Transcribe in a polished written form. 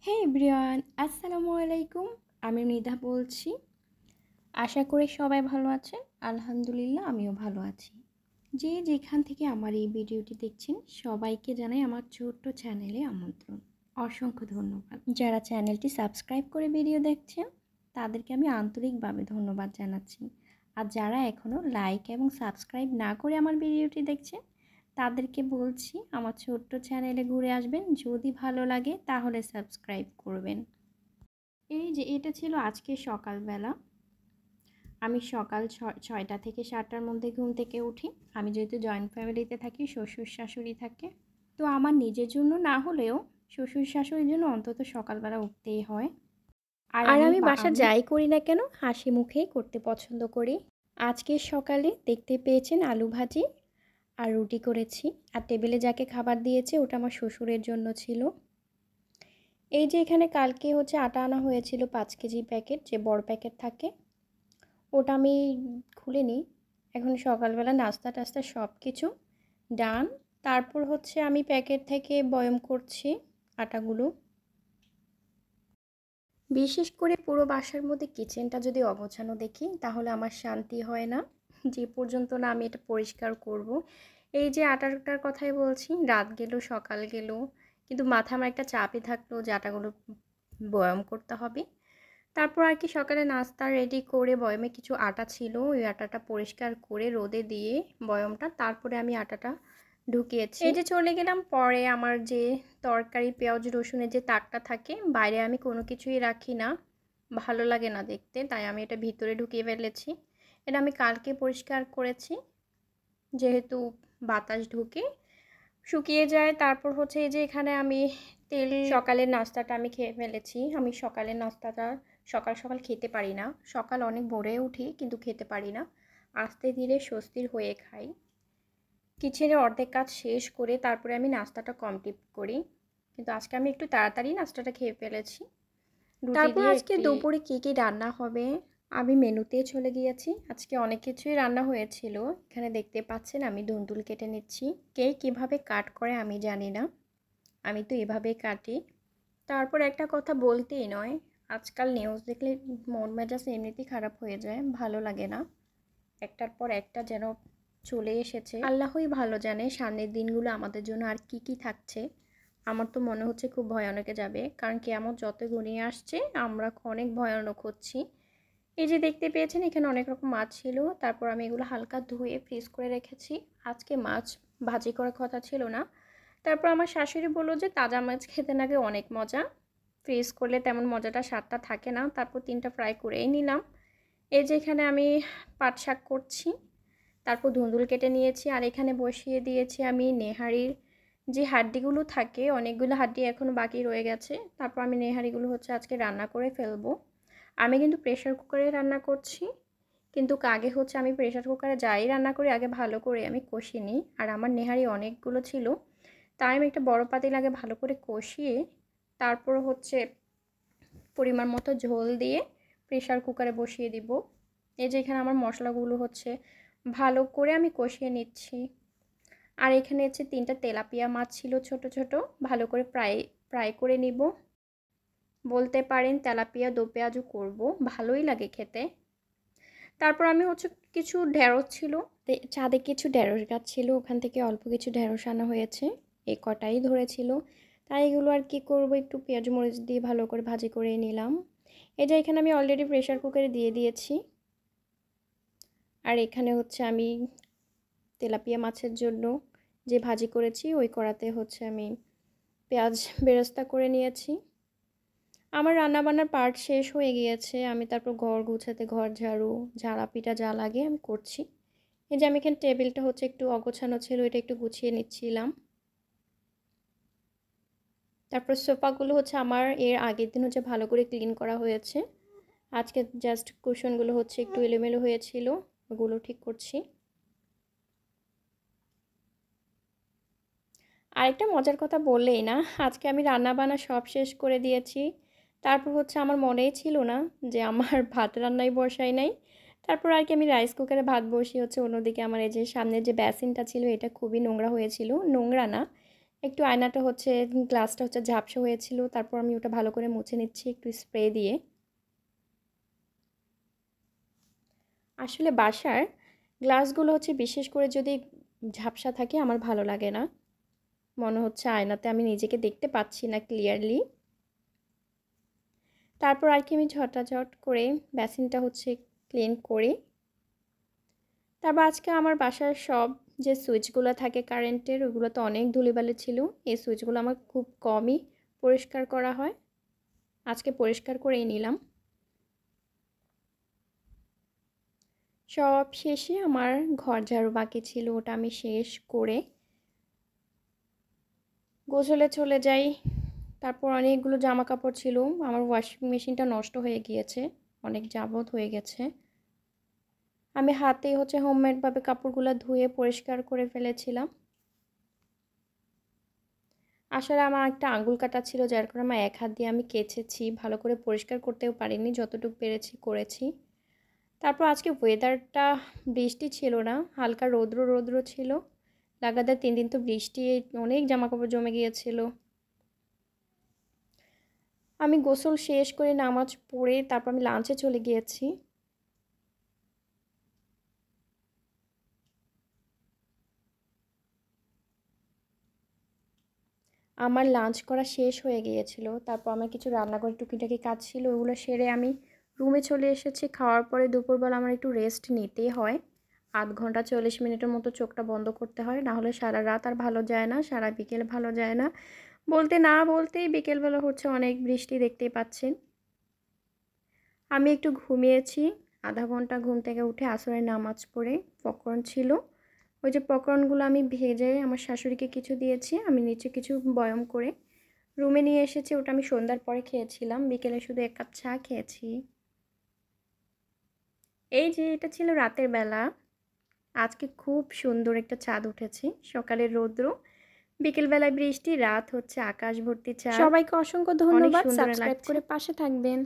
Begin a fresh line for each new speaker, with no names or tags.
হে everyone, আসসালামু আলাইকুম। আমি মৃধা বলছি। আশা করি সবাই ভালো আছেন। আলহামদুলিল্লাহ আমিও ভালো আছি। যে যেখান থেকে আমার এই ভিডিওটি দেখছেন সবাইকে জানাই আমার ছোট্ট চ্যানেলে আমন্ত্রণ। অসংখ্য ধন্যবাদ। যারা চ্যানেলটি সাবস্ক্রাইব করে ভিডিও দেখছেন তাদেরকে আমি আন্তরিকভাবে ধন্যবাদ জানাচ্ছি। আর যারা এখনও লাইক এবং সাবস্ক্রাইব না করে আমার ভিডিওটি দেখছেন তাদেরকে বলছি আমার ছোট্ট চ্যানেলে ঘুরে আসবেন। যদি ভালো লাগে তাহলে সাবস্ক্রাইব করবেন। এই যে এটা ছিল আজকে সকালবেলা। আমি সকাল 6টা থেকে 7টার মধ্যে ঘুম থেকে উঠি। আমি যেহেতু জয়েন্ট ফ্যামিলিতে থাকি, শ্বশুর শাশুড়ি থাকে, তো আমার নিজের জন্য না হলেও শ্বশুর শাশুড়ির জন্য অন্তত সকালবেলা উঠতেই হয়। আর আমি বাসা যাই করি না কেন হাসি মুখেই করতে পছন্দ করি। আজকে সকালে দেখতে পেয়েছেন আলু ভাজি আর রুটি করেছি। আর টেবিলে যাকে খাবার দিয়েছে ওটা আমার শ্বশুরের জন্য ছিল। এই যে এখানে কালকে আটা আনা হয়েছিল 5 কেজি প্যাকেট, যে বড় প্যাকেট থাকে, ওটা আমি খুলে নিই। এখন সকালবেলা নাস্তা টাস্তা সব কিছু ডান। তারপর আমি প্যাকেট থেকে বয়ম করছি আটাগুলো। বিশেষ করে পুরো বাসার মধ্যে কিচেনটা যদি অগোছানো দেখি তাহলে আমার শান্তি হয় না, যে পর্যন্ত না আমি এটা পরিষ্কার করব। এই যে আটাটার কথাই বলছি, রাত গেল সকাল গেল, কিন্তু মাথা আমার একটা চাপই থাকলো যে আটাগুলো বয়ম করতে হবে। তারপর আর কি সকালে নাস্তা রেডি করে বয়মে কিছু আটা ছিল, ওই আটাটা পরিষ্কার করে রোদে দিয়ে বয়মটা, তারপরে আমি আটাটা ঢুকিয়েছি। এই যে চলে গেলাম পরে আমার যে তরকারি পেঁয়াজ রসুনের যে তাকটা থাকে, বাইরে আমি কোনো কিছুই রাখি না, ভালো লাগে না দেখতে, তাই আমি এটা ভিতরে ঢুকিয়ে ফেলেছি। এটা আমি কালকে পরিষ্কার করেছি, যেহেতু বাতাস ঢুকে শুকিয়ে যায়। তারপর এই যে এখানে আমি সকালের নাস্তাটা আমি খেয়ে ফেলেছি। আমি সকালের নাস্তাটা সকাল সকাল খেতে পারি না, সকাল অনেক ভোরে উঠি কিন্তু খেতে পারি না, আস্তে ধীরে স্বস্তির হয়ে খাই। কিচেনের অর্ধেক কাজ শেষ করে তারপরে আমি নাস্তাটা কমপ্লিট করি, কিন্তু আজকে আমি একটু তাড়াতাড়ি নাস্তাটা খেয়ে ফেলেছি। তারপর আজকে দুপুরে কী কী রান্না হবে আমি মেনুতে চলে গিয়েছি। আজকে অনেক কিছুই রান্না হয়েছিল। এখানে দেখতে পাচ্ছেন আমি ধুন্দুল কেটে নিচ্ছি। কে কীভাবে কাট করে আমি জানি না, আমি তো এভাবেই কাটি। তারপর একটা কথা বলতেই নয়, আজকাল নিউজ দেখলে মন মেজাজ এমনিতেই খারাপ হয়ে যায়, ভালো লাগে না। একটার পর একটা যেন চলে এসেছে, আল্লাহই ভালো জানে সামনের দিনগুলো আমাদের জন্য আর কি কি থাকছে। আমার তো মনে হচ্ছে খুব ভয়ানকে যাবে, কারণ কেমন যত ঘনিয়ে আসছে আমরা অনেক ভয়ানক হচ্ছি। এই যে দেখতে পেয়েছেন এখানে অনেক রকম মাছ ছিল, তারপর আমি এগুলো হালকা ধুয়ে ফ্রিজ করে রেখেছি। আজকে মাছ ভাজি করার কথা ছিল না, তারপর আমার শাশুড়ি বললো যে তাজা মাছ খেতে নাকি অনেক মজা, ফ্রিজ করলে তেমন মজাটা স্বাদটা থাকে না। তারপর 3টা ফ্রাই করেই নিলাম। এই যে এখানে আমি পাট শাক করছি, তারপর ধুন্দুল কেটে নিয়েছি, আর এখানে বসিয়ে দিয়েছি আমি নেহারির যে হাড্ডিগুলো থাকে, অনেকগুলো হাড্ডি এখনও বাকি রয়ে গেছে। তারপর আমি নেহারিগুলো আজকে রান্না করে ফেলবো। আমি কিন্তু প্রেশার কুকারে রান্না করছি, কিন্তু আগে আমি প্রেশার কুকারে যাই রান্না করি আগে ভালো করে আমি কষিয়ে নিই। আর আমার নেহারি অনেকগুলো ছিল, তাই আমি একটা বড় পাতিল আগে ভালো করে কষিয়ে তারপর পরিমাণ মতো ঝোল দিয়ে প্রেশার কুকারে বসিয়ে দিব। এই যে এখানে আমার মশলাগুলো ভালো করে আমি কষিয়ে নিচ্ছি। আর এখানে 3টা তেলাপিয়া মাছ ছিল ছোট ছোট, ভালো করে ফ্রাই করে নিব। বলতে পারেন তেলাপিয়া দো পেঁয়াজু করব, ভালোই লাগে খেতে। তারপর আমি কিছু ঢেঁড়স ছিল, ছাদে কিছু ঢেঁড়স গাছ ছিল, ওখান থেকে অল্প কিছু ঢেঁড়স আনা হয়েছে, এই কটাই ধরেছিল, তাই এগুলো আর কি করব, একটু পেঁয়াজ মরিচ দিয়ে ভালো করে ভাজি করে নিলাম। এই যে এখানে আমি অলরেডি প্রেশার কুকারে দিয়ে দিয়েছি। আর এখানে আমি তেলাপিয়া মাছের জন্য যে ভাজি করেছি ওই কড়াতে আমি পেঁয়াজ বেরেস্তা করে নিয়েছি। আমার রান্নাবান্নার পার্ট শেষ হয়ে গিয়েছে, আমি তারপর ঘর গুছাতে, ঘর ঝাড়ু, ঝাড়া পিটা যা লাগে আমি করছি। এই যে আমি এখানে টেবিলটা একটু অগোছানো ছিল, এটা একটু গুছিয়ে নিচ্ছিলাম। তারপর সোফাগুলো আমার এর আগের দিন ভালো করে ক্লিন করা হয়েছে, আজকে জাস্ট কুশনগুলো একটু এলোমেলো হয়েছিল, ওগুলো ঠিক করছি। আরেকটা মজার কথা বললেই না, আজকে আমি রান্নাবান্না সব শেষ করে দিয়েছি। তারপর আমার মনেই ছিল না যে আমার ভাত রান্নাই বসাই নাই। তারপর আর কি আমি রাইস কুকারে ভাত বসিয়ে অন্যদিকে আমার এই যে সামনে যে বেসিনটা ছিল এটা খুবই নোংরা হয়েছিল, নোংরা না, একটু আয়নাটা হচ্ছে গ্লাসটা হচ্ছে ঝাপসা হয়েছিল, তারপর আমি ওটা ভালো করে মুছে নিচ্ছি একটু স্প্রে দিয়ে। আসলে বাসার গ্লাসগুলো হচ্ছে বিশেষ করে যদি ঝাপসা থাকে আমার ভালো লাগে না, মনে হচ্ছে আয়নাতে আমি নিজেকে দেখতে পাচ্ছি না ক্লিয়ারলি। তারপর আর কি আমি ঝটাঝট করে বেসিনটা হচ্ছে ক্লিন করি। তারপর আজকে আমার বাসার সব যে সুইচগুলো থাকে কারেন্টের ওগুলো তো অনেক ধুলোবালি ছিল, এই সুইচগুলো আমার খুব কমই পরিষ্কার করা হয়, আজকে পরিষ্কার করেই নিলাম। সব শেষে আমার ঘর ঝাড়ু বাকি ছিল, ওটা আমি শেষ করে গোসলে চলে যাই। তারপর অনেকগুলো জামা কাপড় ছিল, আমার ওয়াশিং মেশিনটা নষ্ট হয়ে গিয়েছে, অনেক যাবত হয়ে গেছে। আমি হাতেই হচ্ছে হোমমেডভাবে কাপড়গুলো ধুয়ে পরিষ্কার করে ফেলেছিলাম। আসলে আমার একটা আঙুল কাটা ছিল, যার কারণে আমার এক হাত দিয়ে আমি কেচেছি, ভালো করে পরিষ্কার করতেও পারিনি, যতটুকু পেরেছি করেছি। তারপর আজকে ওয়েদারটা বৃষ্টি ছিল না, হালকা রৌদ্র রৌদ্র ছিল, লাগাতার 3 দিন তো বৃষ্টি, অনেক জামাকাপড় জমে গিয়েছিল। আমি গোসল শেষ করে নামাজ পড়ে তারপর আমি লাঞ্চে চলে গিয়েছি। আমার লাঞ্চ করা শেষ হয়ে গিয়েছিল, তারপর আমার কিছু রান্নাঘরে টুকিটাকি কাজ ছিল, ওগুলো সেরে আমি রুমে চলে এসেছি। খাওয়ার পরে দুপুরবেলা আমার একটু রেস্ট নিতেই হয়, 0.5 ঘন্টা 40 মিনিটের মতো চোখটা বন্ধ করতে হয়, নাহলে সারা রাত আর ভালো যায় না, সারা বিকেল ভালো যায় না। বলতে না বলতেই বিকেলবেলা হচ্ছে অনেক বৃষ্টি, দেখতেই পাচ্ছেন। আমি একটু ঘুমিয়েছি, 0.5 ঘন্টা ঘুম থেকে উঠে আসরের নামাজ পড়ে পকর্ন ছিল, ওই যে পকর্নগুলো আমি ভেজে আমার শাশুড়িকে কিছু দিয়েছি, আমি নিচে কিছু বয়ম করে রুমে নিয়ে এসেছি, ওটা আমি সন্ধ্যার পরে খেয়েছিলাম, বিকেলে শুধু 1 কাপ চা খেয়েছি। এই যে এটা ছিল রাতের বেলা, আজকে খুব সুন্দর একটা চাঁদ উঠেছে, সকালের রৌদ্র, বিকেলবেলায় বৃষ্টি, রাত হচ্ছে আকাশ ভর্তি চাঁদ। সবাইকে অসংখ্য ধন্যবাদ, সাবস্ক্রাইব করে পাশে থাকবেন।